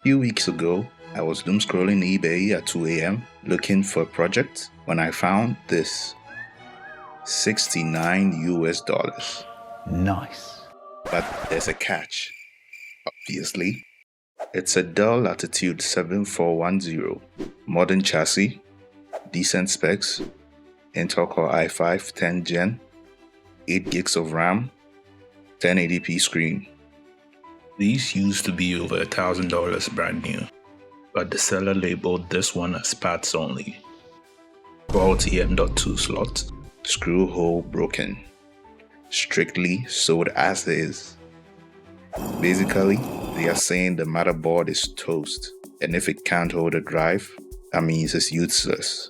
Few weeks ago, I was doom scrolling eBay at 2 a.m. looking for a project when I found this $69. Nice. But there's a catch. Obviously, it's a Dell Latitude 7410, modern chassis, decent specs, Intel Core i5 10 Gen, 8 gigs of RAM, 1080p screen. These used to be over $1,000 brand new, but the seller labeled this one as parts only. Faulty M.2 slot, screw hole broken. Strictly sold as is. Basically, they are saying the motherboard is toast, and if it can't hold a drive, that means it's useless.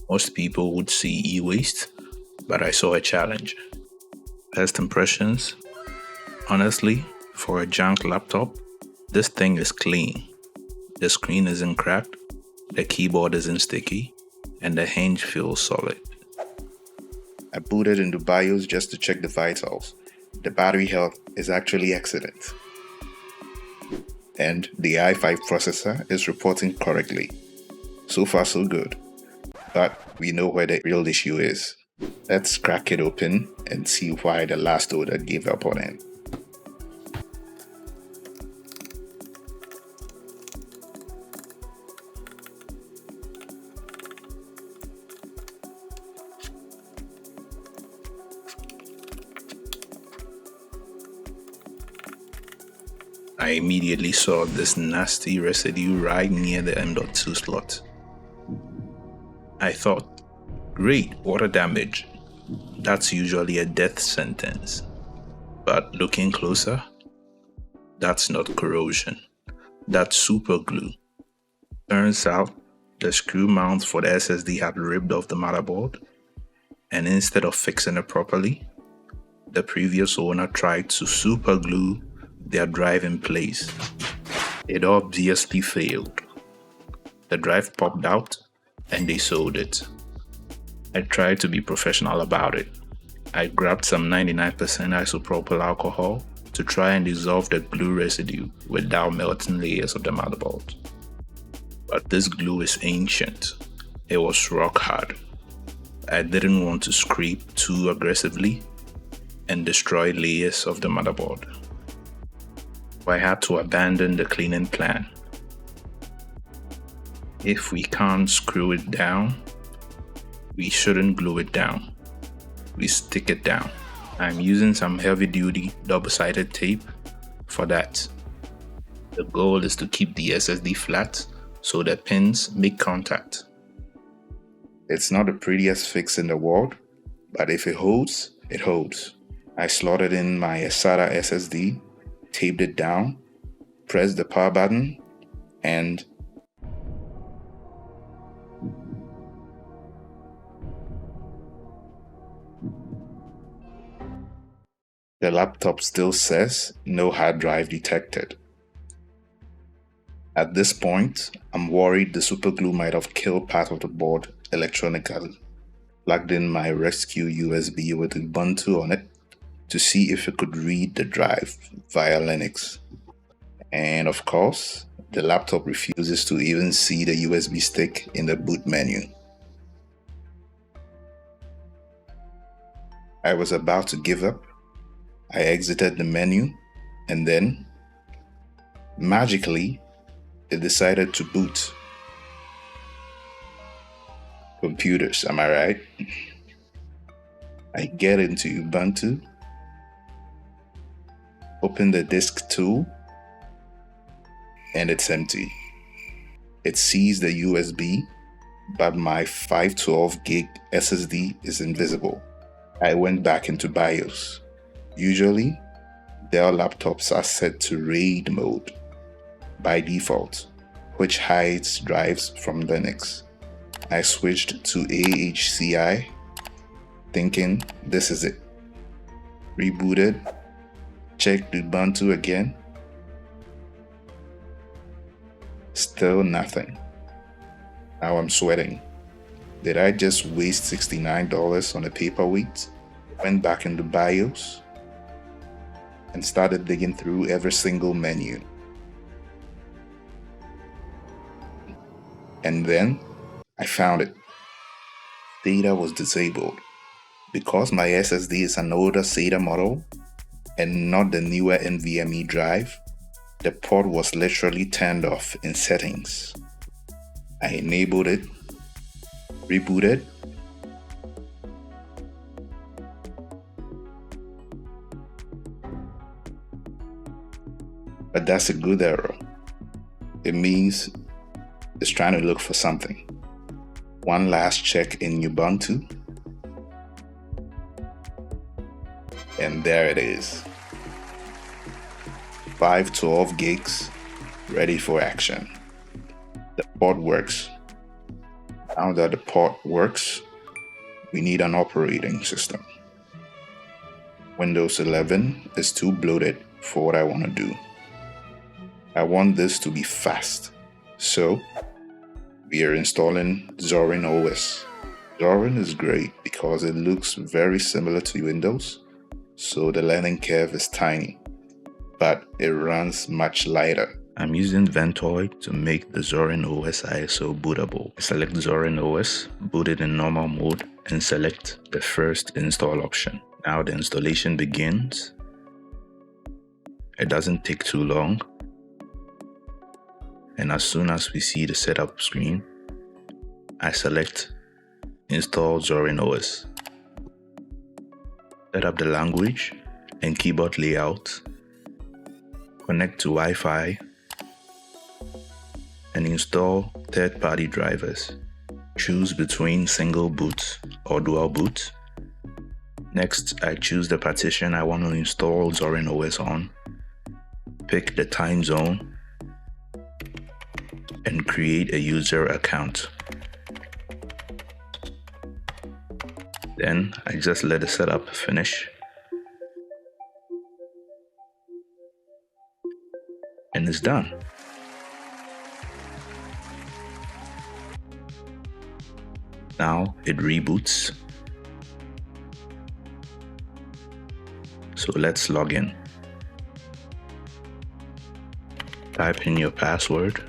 Most people would see e-waste, but I saw a challenge. First impressions? Honestly, for a junk laptop, this thing is clean. The screen isn't cracked, the keyboard isn't sticky, and the hinge feels solid. I booted into BIOS just to check the vitals. The battery health is actually excellent. And the i5 processor is reporting correctly. So far so good. But we know where the real issue is. Let's crack it open and see why the last order gave up on it. I immediately saw this nasty residue right near the M.2 slot. I thought, great, water damage. That's usually a death sentence. But looking closer, that's not corrosion. That's superglue. Turns out, the screw mount for the SSD had ripped off the motherboard, and instead of fixing it properly, the previous owner tried to superglue their drive in place. It obviously failed. The drive popped out and they sold it. I tried to be professional about it. I grabbed some 99% isopropyl alcohol to try and dissolve the glue residue without melting layers of the motherboard. But this glue is ancient. It was rock hard. I didn't want to scrape too aggressively and destroy layers of the motherboard. I had to abandon the cleaning plan. If we can't screw it down, we shouldn't glue it down. We stick it down. I'm using some heavy-duty double-sided tape for that. The goal is to keep the SSD flat so the pins make contact. It's not the prettiest fix in the world, but if it holds, it holds. I slotted in my SATA SSD, taped it down, pressed the power button, and the laptop still says no hard drive detected. At this point, I'm worried the superglue might have killed part of the board electronically. Plugged in my rescue USB with Ubuntu on it to see if it could read the drive via Linux. And of course, the laptop refuses to even see the USB stick in the boot menu. I was about to give up. I exited the menu and then, magically, it decided to boot. Computers, am I right? I get into Ubuntu, open the disk tool, and it's empty. It sees the USB, but my 512 gig SSD is invisible. I went back into BIOS. Usually, Dell laptops are set to RAID mode by default, which hides drives from Linux. I switched to AHCI, thinking this is it. Rebooted, checked Ubuntu again. Still nothing. Now I'm sweating. Did I just waste $69 on a paperweight? Went back into BIOS and started digging through every single menu. And then I found it. Data was disabled. Because my SSD is an older SATA model and not the newer NVMe drive, the port was literally turned off in settings. I enabled it, rebooted, but that's a good error. It means it's trying to look for something. One last check in Ubuntu, and there it is. 512 gigs ready for action. The port works. Now that the port works, we need an operating system. Windows 11 is too bloated for what I want to do. I want this to be fast, so we are installing Zorin OS. Zorin is great because it looks very similar to Windows, so the learning curve is tiny, but it runs much lighter. I'm using Ventoid to make the Zorin OS ISO bootable. Select Zorin OS, boot it in normal mode, and select the first install option. Now the installation begins. It doesn't take too long. And as soon as we see the setup screen, I select Install Zorin OS. Set up the language and keyboard layout. Connect to Wi-Fi and install third-party drivers. Choose between single boot or dual boot. Next, I choose the partition I want to install Zorin OS on. Pick the time zone and create a user account. Then I just let the setup finish. And it's done. Now it reboots. So let's log in. Type in your password.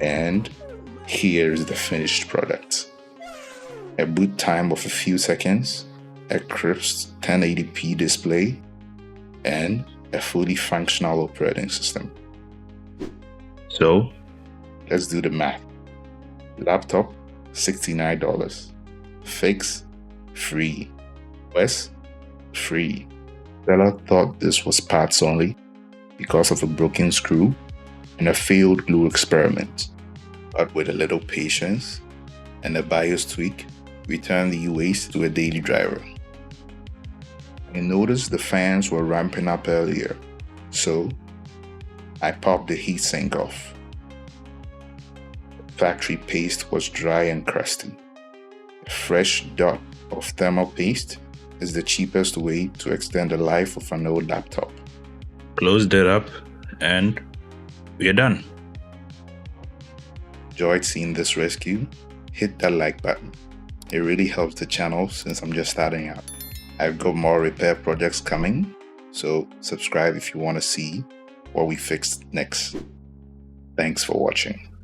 And here's the finished product. A boot time of a few seconds, a crisp 1080p display, and a fully functional operating system. So, let's do the math. Laptop, $69. Fix, free. OS, free. Seller thought this was parts only because of a broken screw and a failed glue experiment. But with a little patience and a BIOS tweak, we turned the UAs to a daily driver. I noticed the fans were ramping up earlier, so I popped the heatsink off. The factory paste was dry and crusty. A fresh dot of thermal paste is the cheapest way to extend the life of an old laptop. Closed it up and we are done. Enjoyed seeing this rescue? Hit that like button. It really helps the channel since I'm just starting out. I've got more repair projects coming, so subscribe if you want to see what we fixed next. Thanks for watching.